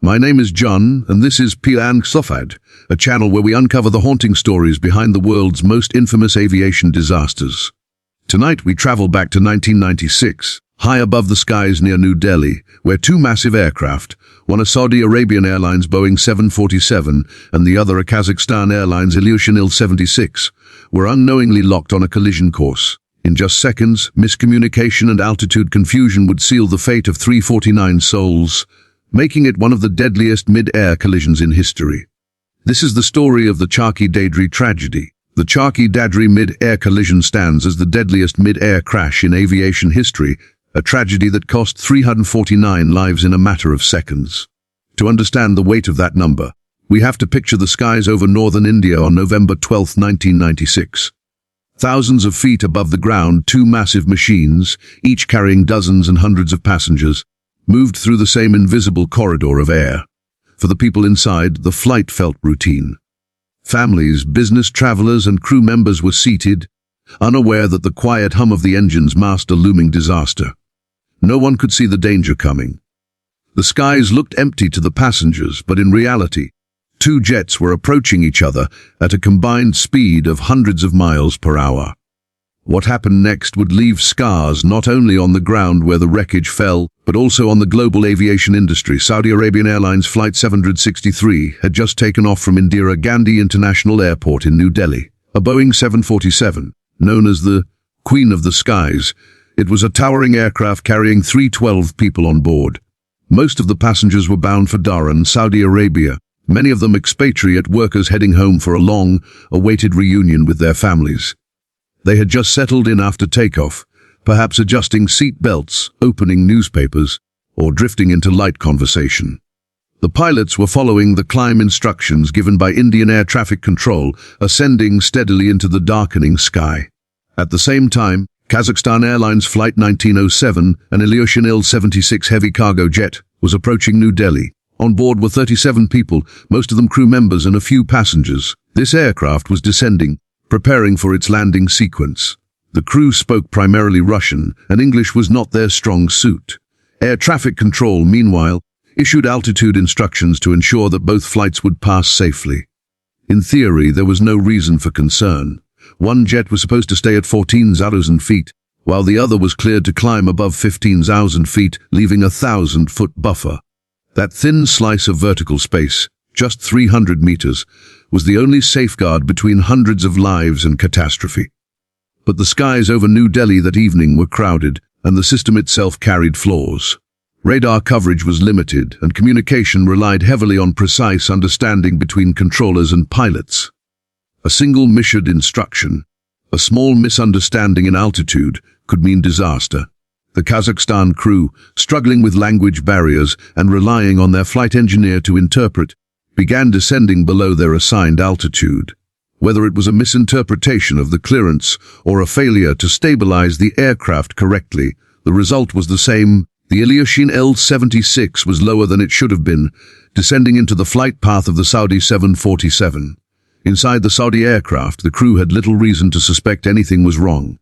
My name is Jhon, and this is Pian Sofad, a channel where we uncover the haunting stories behind the world's most infamous aviation disasters. Tonight we travel back to 1996, high above the skies near New Delhi, where two massive aircraft, one a Saudi Arabian Airlines Boeing 747 and the other a Kazakhstan Airlines Ilyushin Il-76, were unknowingly locked on a collision course. In just seconds, miscommunication and altitude confusion would seal the fate of 349 souls, making it one of the deadliest mid-air collisions in history. This is the story of the Charkhi Dadri tragedy. The Charkhi Dadri mid-air collision stands as the deadliest mid-air crash in aviation history, a tragedy that cost 349 lives in a matter of seconds. To understand the weight of that number, we have to picture the skies over northern India on November 12, 1996. Thousands of feet above the ground, two massive machines, each carrying dozens and hundreds of passengers, moved through the same invisible corridor of air. For the people inside, the flight felt routine. Families, business travelers, and crew members were seated, unaware that the quiet hum of the engines masked a looming disaster. No one could see the danger coming. The skies looked empty to the passengers, but in reality, two jets were approaching each other at a combined speed of hundreds of miles per hour. What happened next would leave scars not only on the ground where the wreckage fell, but also on the global aviation industry. Saudi Arabian Airlines Flight 763 had just taken off from Indira Gandhi International Airport in New Delhi. A Boeing 747, known as the Queen of the Skies, it was a towering aircraft carrying 312 people on board. Most of the passengers were bound for Dhahran, Saudi Arabia, many of them expatriate workers heading home for a long-awaited reunion with their families. They had just settled in after takeoff, perhaps adjusting seat belts, opening newspapers, or drifting into light conversation. The pilots were following the climb instructions given by Indian Air Traffic Control, ascending steadily into the darkening sky. At the same time, Kazakhstan Airlines Flight 1907, an Ilyushin Il-76 heavy cargo jet, was approaching New Delhi. On board were 37 people, most of them crew members and a few passengers. This aircraft was descending, preparing for its landing sequence. The crew spoke primarily Russian, and English was not their strong suit. Air Traffic Control, meanwhile, issued altitude instructions to ensure that both flights would pass safely. In theory, there was no reason for concern. One jet was supposed to stay at 14,000 feet, while the other was cleared to climb above 15,000 feet, leaving a 1,000-foot buffer. That thin slice of vertical space, just 300 meters, was the only safeguard between hundreds of lives and catastrophe. But the skies over New Delhi that evening were crowded, and the system itself carried flaws. Radar coverage was limited, and communication relied heavily on precise understanding between controllers and pilots. A single misheard instruction, a small misunderstanding in altitude, could mean disaster. The Kazakhstan crew, struggling with language barriers and relying on their flight engineer to interpret, began descending below their assigned altitude. Whether it was a misinterpretation of the clearance or a failure to stabilize the aircraft correctly, the result was the same. The Ilyushin Il-76 was lower than it should have been, descending into the flight path of the Saudi 747. Inside the Saudi aircraft, the crew had little reason to suspect anything was wrong.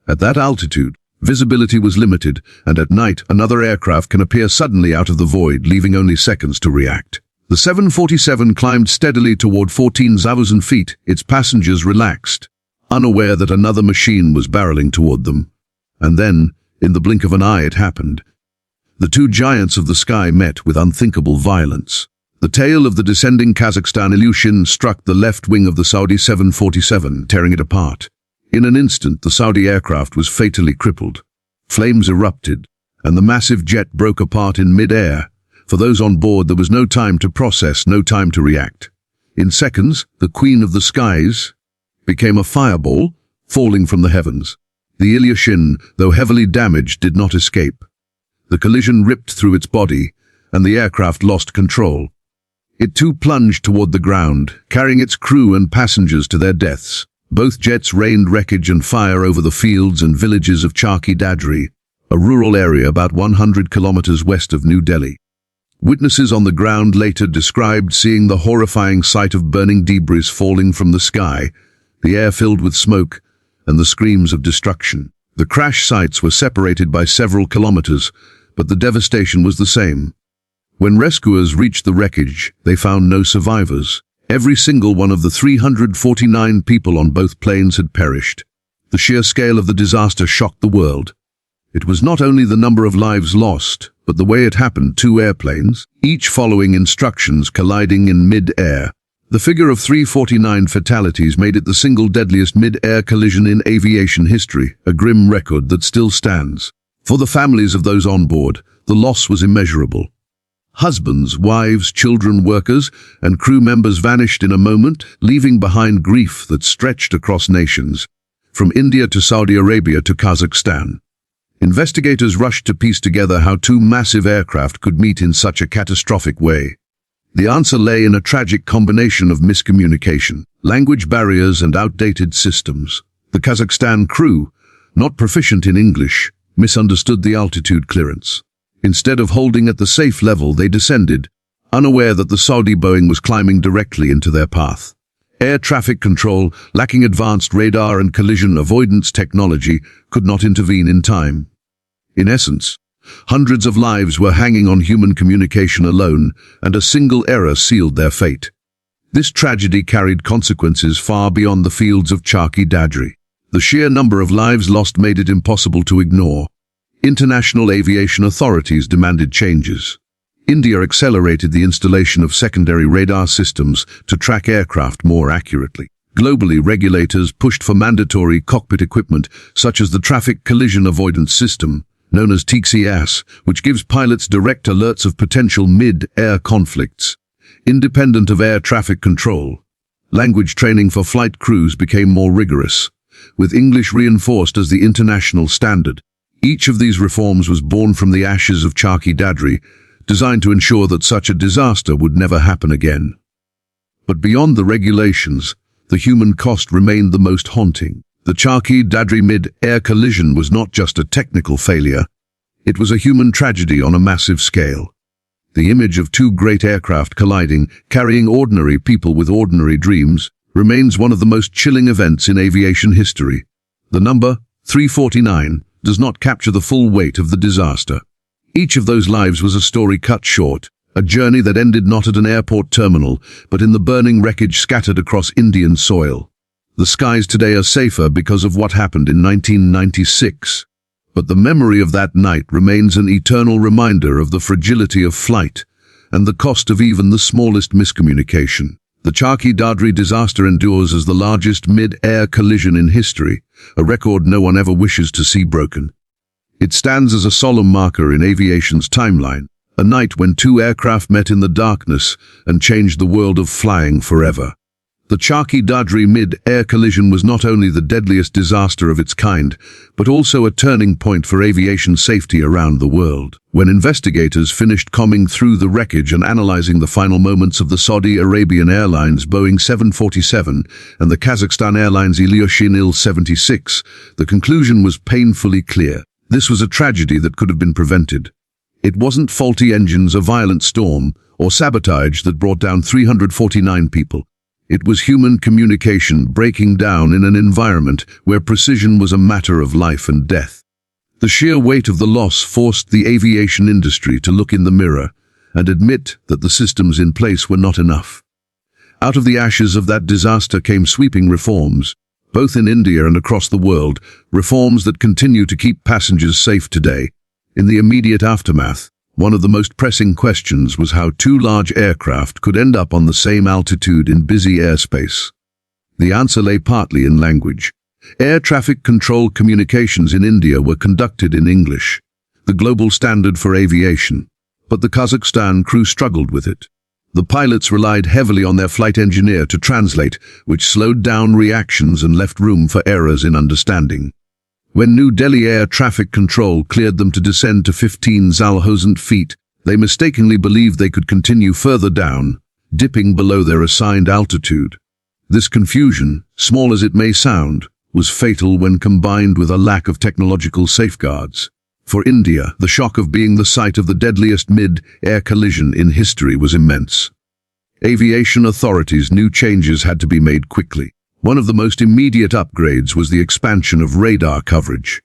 At that altitude, visibility was limited, and at night, another aircraft can appear suddenly out of the void, leaving only seconds to react. The 747 climbed steadily toward 14,000 feet, its passengers relaxed, unaware that another machine was barreling toward them. And then, in the blink of an eye, it happened. The two giants of the sky met with unthinkable violence. The tail of the descending Kazakhstan Ilyushin struck the left wing of the Saudi 747, tearing it apart. In an instant, the Saudi aircraft was fatally crippled. Flames erupted, and the massive jet broke apart in mid-air. For those on board, there was no time to process, no time to react. In seconds, the Queen of the Skies became a fireball, falling from the heavens. The Ilyushin, though heavily damaged, did not escape. The collision ripped through its body, and the aircraft lost control. It too plunged toward the ground, carrying its crew and passengers to their deaths. Both jets rained wreckage and fire over the fields and villages of Charkhi Dadri, a rural area about 100 kilometers west of New Delhi. Witnesses on the ground later described seeing the horrifying sight of burning debris falling from the sky, the air filled with smoke, and the screams of destruction. The crash sites were separated by several kilometers, but the devastation was the same. When rescuers reached the wreckage, they found no survivors. Every single one of the 349 people on both planes had perished. The sheer scale of the disaster shocked the world. It was not only the number of lives lost, but the way it happened. Two airplanes, each following instructions, colliding in mid-air. The figure of 349 fatalities made it the single deadliest mid-air collision in aviation history, a grim record that still stands. For the families of those on board, the loss was immeasurable. Husbands, wives, children, workers, and crew members vanished in a moment, leaving behind grief that stretched across nations, from India to Saudi Arabia to Kazakhstan. Investigators rushed to piece together how two massive aircraft could meet in such a catastrophic way. The answer lay in a tragic combination of miscommunication, language barriers, and outdated systems. The Kazakhstan crew, not proficient in English, misunderstood the altitude clearance. Instead of holding at the safe level, they descended, unaware that the Saudi Boeing was climbing directly into their path. Air traffic control, lacking advanced radar and collision avoidance technology, could not intervene in time. In essence, hundreds of lives were hanging on human communication alone, and a single error sealed their fate. This tragedy carried consequences far beyond the fields of Charkhi Dadri. The sheer number of lives lost made it impossible to ignore. International aviation authorities demanded changes. India accelerated the installation of secondary radar systems to track aircraft more accurately. Globally, regulators pushed for mandatory cockpit equipment such as the Traffic Collision Avoidance System, known as TCAS, which gives pilots direct alerts of potential mid-air conflicts. Independent of air traffic control, language training for flight crews became more rigorous, with English reinforced as the international standard. Each of these reforms was born from the ashes of Charkhi Dadri, designed to ensure that such a disaster would never happen again. But beyond the regulations, the human cost remained the most haunting. The Charkhi Dadri mid-air collision was not just a technical failure, it was a human tragedy on a massive scale. The image of two great aircraft colliding, carrying ordinary people with ordinary dreams, remains one of the most chilling events in aviation history. The number, 349, does not capture the full weight of the disaster. Each of those lives was a story cut short, a journey that ended not at an airport terminal, but in the burning wreckage scattered across Indian soil. The skies today are safer because of what happened in 1996, but the memory of that night remains an eternal reminder of the fragility of flight and the cost of even the smallest miscommunication. The Charkhi Dadri disaster endures as the largest mid-air collision in history, a record no one ever wishes to see broken. It stands as a solemn marker in aviation's timeline, a night when two aircraft met in the darkness and changed the world of flying forever. The Charkhi Dadri mid-air collision was not only the deadliest disaster of its kind, but also a turning point for aviation safety around the world. When investigators finished combing through the wreckage and analyzing the final moments of the Saudi Arabian Airlines Boeing 747 and the Kazakhstan Airlines Ilyushin Il-76, the conclusion was painfully clear. This was a tragedy that could have been prevented. It wasn't faulty engines, a violent storm, or sabotage that brought down 349 people. It was human communication breaking down in an environment where precision was a matter of life and death. The sheer weight of the loss forced the aviation industry to look in the mirror and admit that the systems in place were not enough. Out of the ashes of that disaster came sweeping reforms, both in India and across the world, reforms that continue to keep passengers safe today. In the immediate aftermath, one of the most pressing questions was how two large aircraft could end up on the same altitude in busy airspace. The answer lay partly in language. Air traffic control communications in India were conducted in English, the global standard for aviation, but the Kazakhstan crew struggled with it. The pilots relied heavily on their flight engineer to translate, which slowed down reactions and left room for errors in understanding. When New Delhi Air Traffic Control cleared them to descend to 15,000 feet, they mistakenly believed they could continue further down, dipping below their assigned altitude. This confusion, small as it may sound, was fatal when combined with a lack of technological safeguards. For India, the shock of being the site of the deadliest mid-air collision in history was immense. Aviation authorities knew changes had to be made quickly. One of the most immediate upgrades was the expansion of radar coverage.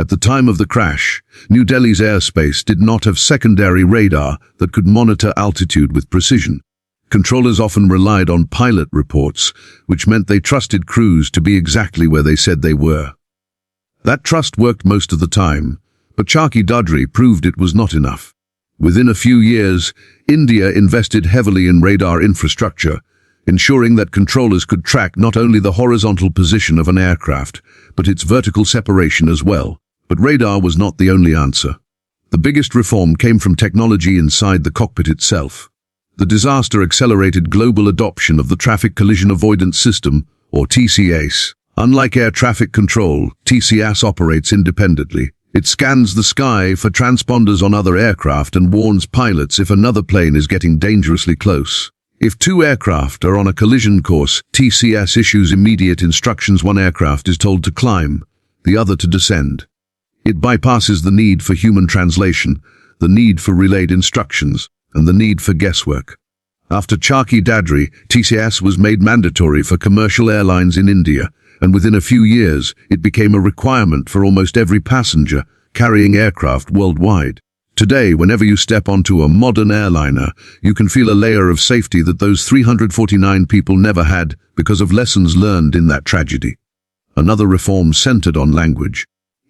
At the time of the crash, New Delhi's airspace did not have secondary radar that could monitor altitude with precision. Controllers often relied on pilot reports, which meant they trusted crews to be exactly where they said they were. That trust worked most of the time, but Charkhi Dadri proved it was not enough. Within a few years, India invested heavily in radar infrastructure, ensuring that controllers could track not only the horizontal position of an aircraft, but its vertical separation as well. But radar was not the only answer. The biggest reform came from technology inside the cockpit itself. The disaster accelerated global adoption of the Traffic Collision Avoidance System, or TCAS. Unlike air traffic control, TCAS operates independently. It scans the sky for transponders on other aircraft and warns pilots if another plane is getting dangerously close. If two aircraft are on a collision course, TCAS issues immediate instructions. One aircraft is told to climb, the other to descend. It bypasses the need for human translation, the need for relayed instructions, and the need for guesswork. After Charkhi Dadri, TCAS was made mandatory for commercial airlines in India, and within a few years, it became a requirement for almost every passenger carrying aircraft worldwide. Today, whenever you step onto a modern airliner, you can feel a layer of safety that those 349 people never had because of lessons learned in that tragedy. Another reform centered on language.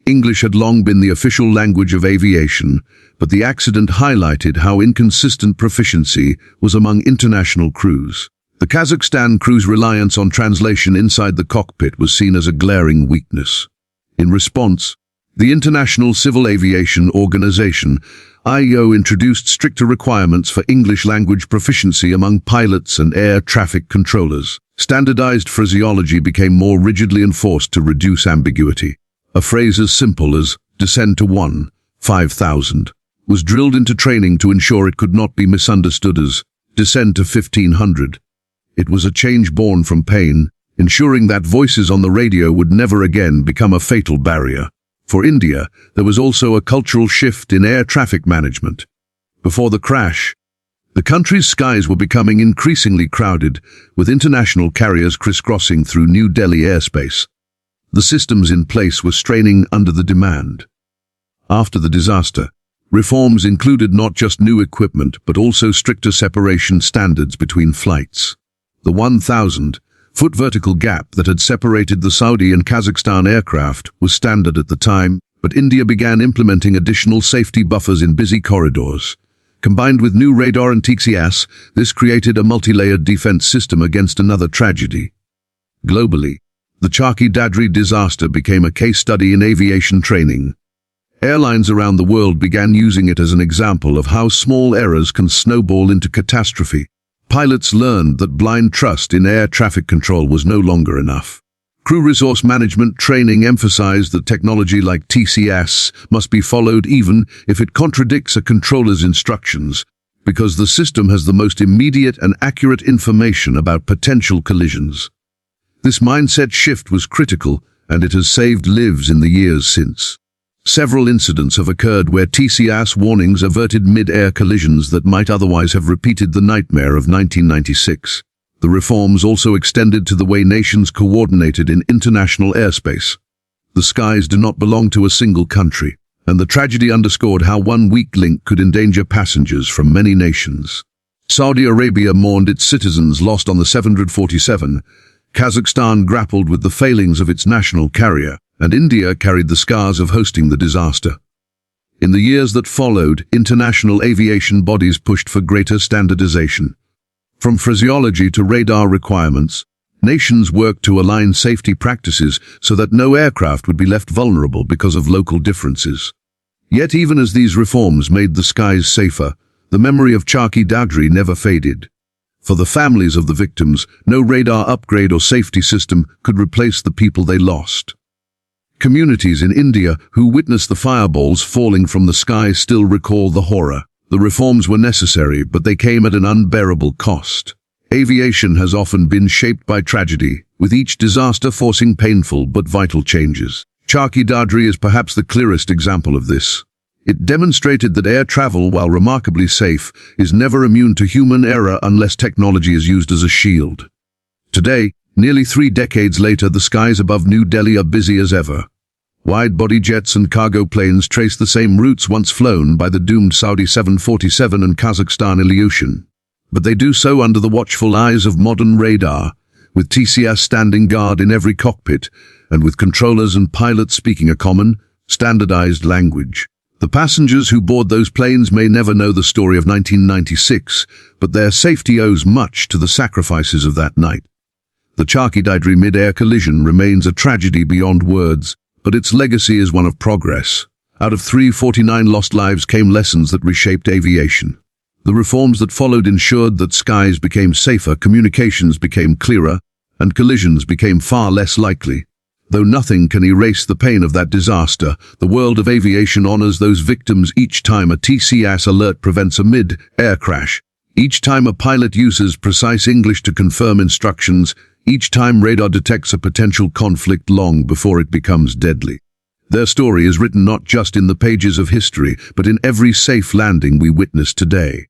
English had long been the official language of aviation, but the accident highlighted how inconsistent proficiency was among international crews. The Kazakhstan crew's reliance on translation inside the cockpit was seen as a glaring weakness. In response, the International Civil Aviation Organization, IAO, introduced stricter requirements for English language proficiency among pilots and air traffic controllers. Standardized phraseology became more rigidly enforced to reduce ambiguity. A phrase as simple as "descend to 5,000 was drilled into training to ensure it could not be misunderstood as "descend to 1,500. It was a change born from pain, ensuring that voices on the radio would never again become a fatal barrier. For India, there was also a cultural shift in air traffic management. Before the crash, the country's skies were becoming increasingly crowded, with international carriers crisscrossing through New Delhi airspace. The systems in place were straining under the demand. After the disaster, reforms included not just new equipment, but also stricter separation standards between flights. The 1,000-foot vertical gap that had separated the Saudi and Kazakhstan aircraft was standard at the time, but India began implementing additional safety buffers in busy corridors. Combined with new radar and TCAS, this created a multi-layered defense system against another tragedy. Globally, the Charkhi Dadri disaster became a case study in aviation training. Airlines around the world began using it as an example of how small errors can snowball into catastrophe. Pilots learned that blind trust in air traffic control was no longer enough. Crew resource management training emphasized that technology like TCAS must be followed even if it contradicts a controller's instructions, because the system has the most immediate and accurate information about potential collisions. This mindset shift was critical, and it has saved lives in the years since. Several incidents have occurred where TCAS warnings averted mid-air collisions that might otherwise have repeated the nightmare of 1996. The reforms also extended to the way nations coordinated in international airspace. The skies do not belong to a single country, and the tragedy underscored how one weak link could endanger passengers from many nations. Saudi Arabia mourned its citizens lost on the 747, Kazakhstan grappled with the failings of its national carrier, and India carried the scars of hosting the disaster. In the years that followed, international aviation bodies pushed for greater standardization. From phraseology to radar requirements, nations worked to align safety practices so that no aircraft would be left vulnerable because of local differences. Yet even as these reforms made the skies safer, the memory of Charkhi Dadri never faded. For the families of the victims, no radar upgrade or safety system could replace the people they lost. Communities in India who witnessed the fireballs falling from the sky still recall the horror. The reforms were necessary, but they came at an unbearable cost. Aviation has often been shaped by tragedy, with each disaster forcing painful but vital changes. Charkhi Dadri is perhaps the clearest example of this. It demonstrated that air travel, while remarkably safe, is never immune to human error unless technology is used as a shield. Today, nearly 3 decades later, the skies above New Delhi are busy as ever. Wide-body jets and cargo planes trace the same routes once flown by the doomed Saudi 747 and Kazakhstan Ilyushin. But they do so under the watchful eyes of modern radar, with TCS standing guard in every cockpit, and with controllers and pilots speaking a common, standardized language. The passengers who board those planes may never know the story of 1996, but their safety owes much to the sacrifices of that night. The Charkhi Dadri mid-air collision remains a tragedy beyond words, but its legacy is one of progress. Out of 349 lost lives came lessons that reshaped aviation. The reforms that followed ensured that skies became safer, communications became clearer, and collisions became far less likely. Though nothing can erase the pain of that disaster, the world of aviation honors those victims each time a TCS alert prevents a mid-air crash, each time a pilot uses precise English to confirm instructions, each time radar detects a potential conflict long before it becomes deadly. Their story is written not just in the pages of history, but in every safe landing we witness today.